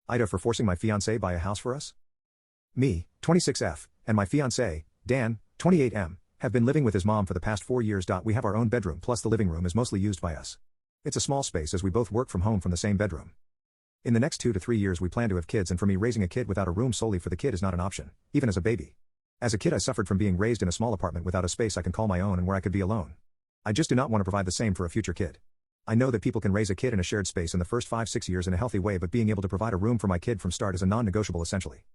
AITA for forcing my fiance buy a house for us? Me, 26F, and my fiance, Dan, 28M, have been living with his mom for the past 4 years. We have our own bedroom plus the living room is mostly used by us. It's a small space as we both work from home from the same bedroom. In the next 2 to 3 years we plan to have kids, and for me raising a kid without a room solely for the kid is not an option, even as a baby. As a kid I suffered from being raised in a small apartment without a space I can call my own and where I could be alone. I just do not want to provide the same for a future kid. I know that people can raise a kid in a shared space in the first 5-6 years in a healthy way, but being able to provide a room for my kid from start is a non-negotiable essentially.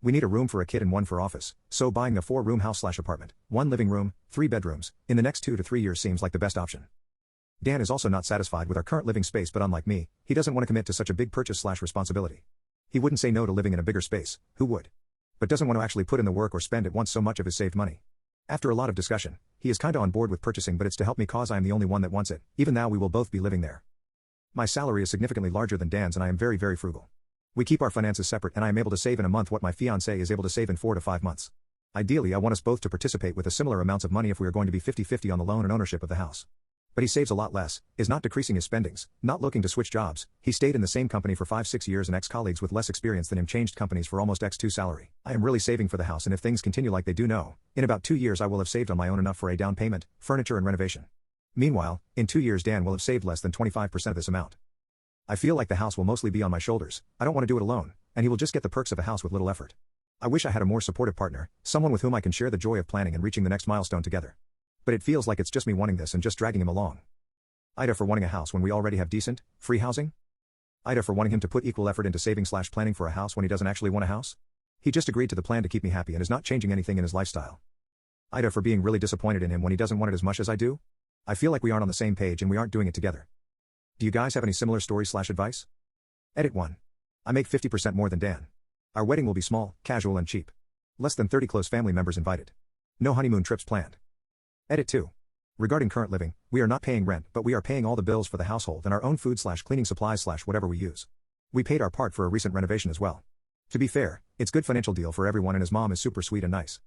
We need a room for a kid and one for office, so buying a 4-room house/apartment, 1 living room, 3 bedrooms, in the next 2 to 3 years seems like the best option. Dan is also not satisfied with our current living space, but unlike me, he doesn't want to commit to such a big purchase/responsibility. He wouldn't say no to living in a bigger space, who would? But doesn't want to actually put in the work or spend at once so much of his saved money. After a lot of discussion, he is kinda on board with purchasing, but it's to help me cause I am the only one that wants it, even now we will both be living there. My salary is significantly larger than Dan's and I am very, very frugal. We keep our finances separate and I am able to save in a month what my fiancé is able to save in 4 to 5 months. Ideally I want us both to participate with a similar amounts of money if we are going to be 50-50 on the loan and ownership of the house. But he saves a lot less, is not decreasing his spendings, not looking to switch jobs. He stayed in the same company for 5-6 years and ex-colleagues with less experience than him changed companies for almost X2 salary. I am really saving for the house, and if things continue like they do now, in about 2 years I will have saved on my own enough for a down payment, furniture and renovation. Meanwhile, in 2 years Dan will have saved less than 25% of this amount. I feel like the house will mostly be on my shoulders. I don't want to do it alone, and he will just get the perks of a house with little effort. I wish I had a more supportive partner, someone with whom I can share the joy of planning and reaching the next milestone together. But it feels like it's just me wanting this and just dragging him along. AITA for wanting a house when we already have decent, free housing? AITA for wanting him to put equal effort into saving/planning for a house when he doesn't actually want a house? He just agreed to the plan to keep me happy and is not changing anything in his lifestyle. AITA for being really disappointed in him when he doesn't want it as much as I do? I feel like we aren't on the same page and we aren't doing it together. Do you guys have any similar stories/advice? Edit 1. I make 50% more than Dan. Our wedding will be small, casual and cheap. Less than 30 close family members invited. No honeymoon trips planned. Edit 2. Regarding current living, we are not paying rent, but we are paying all the bills for the household and our own food/cleaning supplies/whatever we use. We paid our part for a recent renovation as well. To be fair, it's good financial deal for everyone and his mom is super sweet and nice.